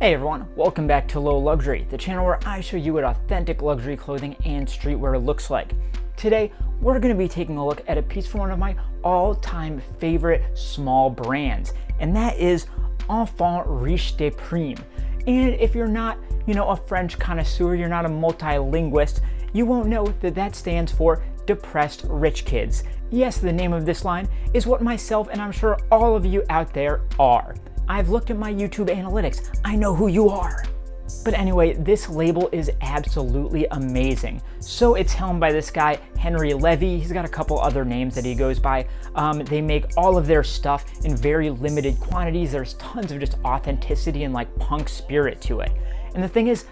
Hey everyone, welcome back to Low Luxury, the channel where I show you what authentic luxury clothing and streetwear looks like. Today, we're going to be taking a look at a piece from one of my all-time favorite small brands, and that is Enfants Riches Deprimes. And if you're not, a French connoisseur, you're not a multilinguist, you won't know that that stands for depressed rich kids. Yes, the name of this line is what myself and I'm sure all of you out there are. I've looked at my YouTube analytics. I know who you are. But anyway, this label is absolutely amazing. So it's helmed by this guy, Henry Levy. He's got a couple other names that he goes by. They make all of their stuff in very limited quantities. There's tons of just authenticity and like punk spirit to it. And the thing is,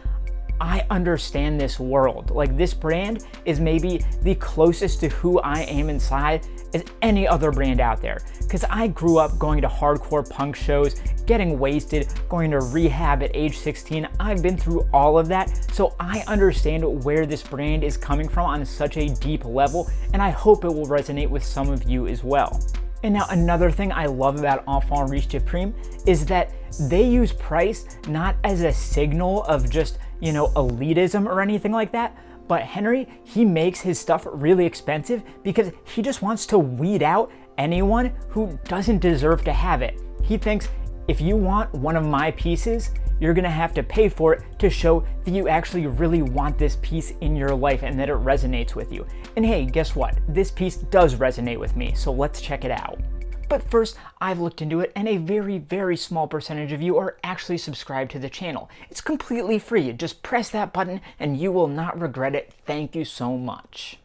I understand this world. Like, this brand is maybe the closest to who I am inside as any other brand out there. Because I grew up going to hardcore punk shows, getting wasted, going to rehab at age 16. I've been through all of that, so I understand where this brand is coming from on such a deep level, and I hope it will resonate with some of you as well. And now another thing I love about Enfants Riches Deprimes is that they use price not as a signal of just, elitism or anything like that, but Henry, he makes his stuff really expensive because he just wants to weed out anyone who doesn't deserve to have it. He thinks if you want one of my pieces, you're gonna have to pay for it to show that you actually really want this piece in your life and that it resonates with you. And hey, guess what? This piece does resonate with me, so let's check it out. But first, I've looked into it, and a very, very small percentage of you are actually subscribed to the channel. It's completely free. Just press that button and you will not regret it. Thank you so much.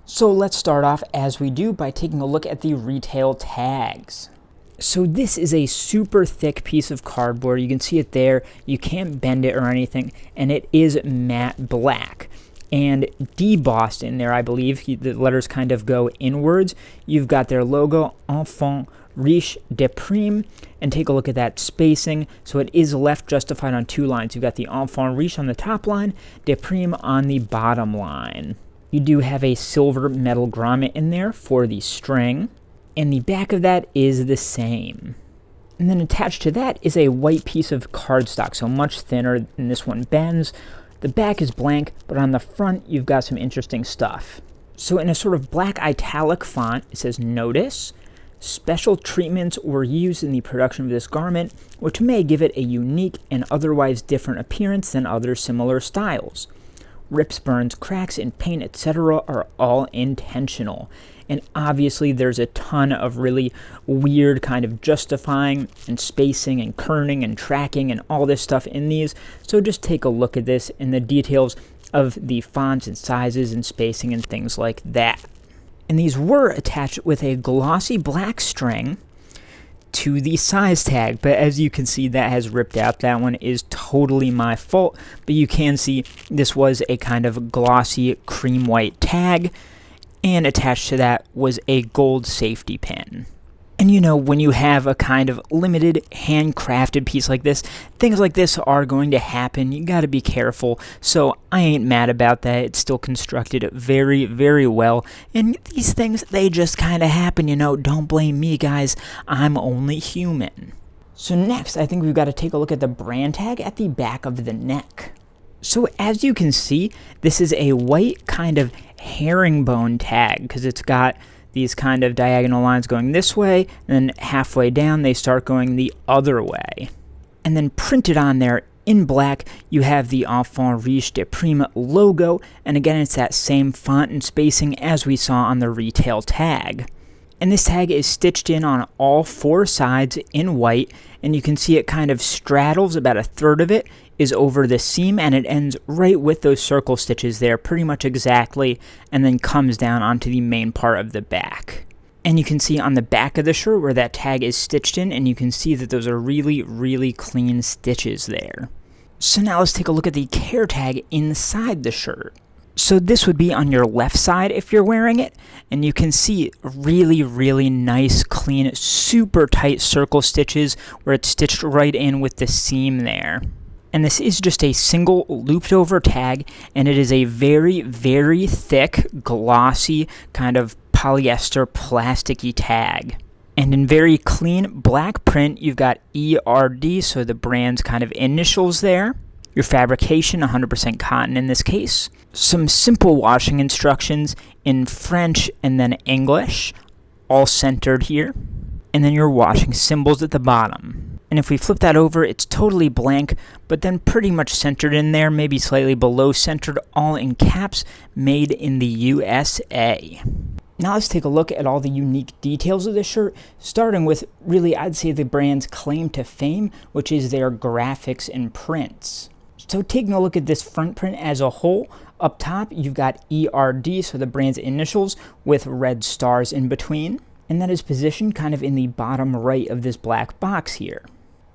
So let's start off, as we do, by taking a look at the retail tags. So this is a super thick piece of cardboard. You can see it there. You can't bend it or anything, and it is matte black. And debossed in there, I believe, the letters kind of go inwards. You've got their logo, Enfants Riches Deprimes, and take a look at that spacing. So it is left justified on two lines. You've got the Enfants Riches on the top line, Deprimes on the bottom line. You do have a silver metal grommet in there for the string, and the back of that is the same. And then attached to that is a white piece of cardstock, so much thinner than this one bends. The back is blank, but on the front, you've got some interesting stuff. So in a sort of black italic font, it says, "Notice, special treatments were used in the production of this garment, which may give it a unique and otherwise different appearance than other similar styles. Rips, burns, cracks in paint, etc. are all intentional." And obviously there's a ton of really weird kind of justifying and spacing and kerning and tracking and all this stuff in these. So just take a look at this and the details of the fonts and sizes and spacing and things like that. And these were attached with a glossy black string to the size tag, but as you can see, that has ripped out. That one is totally my fault, but you can see this was a kind of glossy cream white tag, and attached to that was a gold safety pin. And when you have a kind of limited handcrafted piece like this, things like this are going to happen. You got to be careful. So I ain't mad about that. It's still constructed very, very well. And these things, they just kind of happen, Don't blame me, guys. I'm only human. So next, I think we've got to take a look at the brand tag at the back of the neck. So as you can see, this is a white kind of herringbone tag because it's got these kind of diagonal lines going this way, and then halfway down they start going the other way. And then printed on there in black, you have the Enfants Riches Deprimes logo, and again it's that same font and spacing as we saw on the retail tag. And this tag is stitched in on all four sides in white, and you can see it kind of straddles, about a third of it is over the seam, and it ends right with those circle stitches there pretty much exactly, and then comes down onto the main part of the back. And you can see on the back of the shirt where that tag is stitched in, and you can see that those are really, really clean stitches there. So now let's take a look at the care tag inside the shirt. So this would be on your left side if you're wearing it, and you can see really, really nice, clean, super tight circle stitches where it's stitched right in with the seam there. And this is just a single looped over tag, and it is a very, very thick, glossy, kind of polyester, plasticky tag. And in very clean black print, you've got ERD, so the brand's kind of initials there. Your fabrication, 100% cotton in this case. Some simple washing instructions in French and then English, all centered here. And then your washing symbols at the bottom. And if we flip that over, it's totally blank, but then pretty much centered in there, maybe slightly below centered, all in caps, made in the USA. Now let's take a look at all the unique details of this shirt, starting with really, I'd say, the brand's claim to fame, which is their graphics and prints. So taking a look at this front print as a whole, up top you've got ERD, so the brand's initials with red stars in between, and that is positioned kind of in the bottom right of this black box here.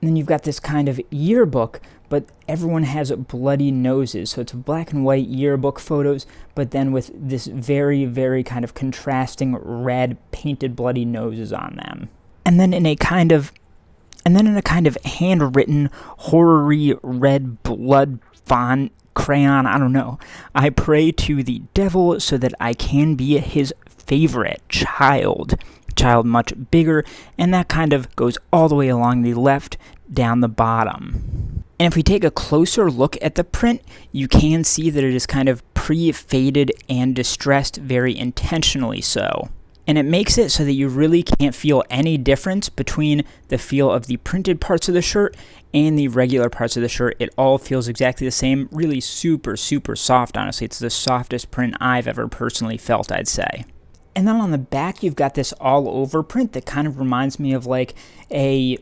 And then you've got this kind of yearbook, but everyone has bloody noses. So it's black and white yearbook photos, but then with this very, very kind of contrasting red painted bloody noses on them. And then in a kind of handwritten, horror-y red blood font crayon, I don't know. I pray to the devil so that I can be his favorite child much bigger, and that kind of goes all the way along the left down the bottom. And if we take a closer look at the print, you can see that it is kind of pre-faded and distressed, very intentionally so. And it makes it so that you really can't feel any difference between the feel of the printed parts of the shirt and the regular parts of the shirt. It all feels exactly the same, really super, super soft, honestly. It's the softest print I've ever personally felt, I'd say. And then on the back, you've got this all-over print that kind of reminds me of like a,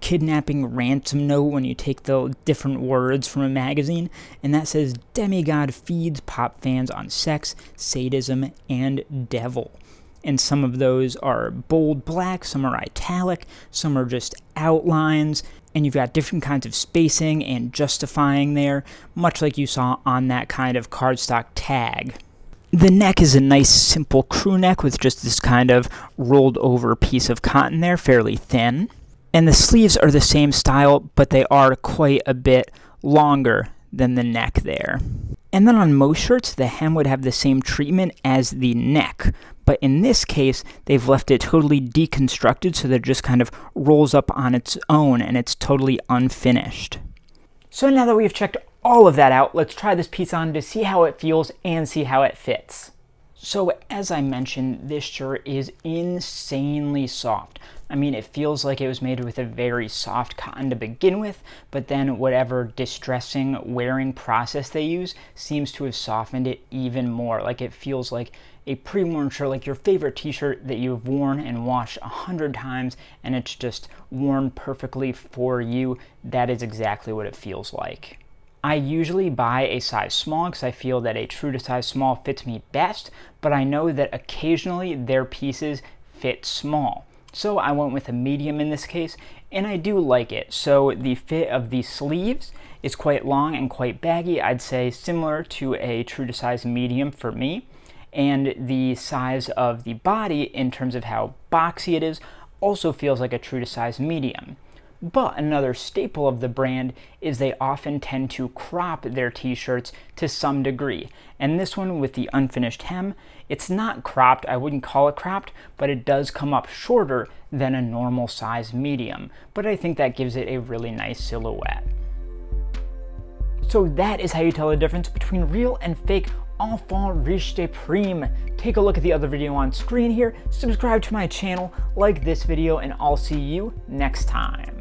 kidnapping ransom note when you take the different words from a magazine. And that says, Demigod feeds pop fans on sex, sadism, and devil. And some of those are bold black, some are italic, some are just outlines. And you've got different kinds of spacing and justifying there, much like you saw on that kind of cardstock tag. The neck is a nice simple crew neck with just this kind of rolled over piece of cotton there, fairly thin. And the sleeves are the same style, but they are quite a bit longer than the neck there. And then on most shirts, the hem would have the same treatment as the neck. But in this case, they've left it totally deconstructed, so that it just kind of rolls up on its own and it's totally unfinished. So now that we've checked all of that out, let's try this piece on to see how it feels and see how it fits. So as I mentioned, this shirt is insanely soft. I mean, it feels like it was made with a very soft cotton to begin with, but then whatever distressing wearing process they use seems to have softened it even more. Like it feels like a pre-worn shirt, like your favorite t-shirt that you've worn and washed 100 times and it's just worn perfectly for you. That is exactly what it feels like. I usually buy a size small because I feel that a true to size small fits me best, but I know that occasionally their pieces fit small. So I went with a medium in this case, and I do like it. So the fit of the sleeves is quite long and quite baggy. I'd say similar to a true to size medium for me. And the size of the body, in terms of how boxy it is, also feels like a true to size medium. But another staple of the brand is they often tend to crop their t-shirts to some degree. And this one with the unfinished hem, it's not cropped, I wouldn't call it cropped, but it does come up shorter than a normal size medium. But I think that gives it a really nice silhouette. So that is how you tell the difference between real and fake Enfants Riches Deprimes. Take a look at the other video on screen here, subscribe to my channel, like this video, and I'll see you next time.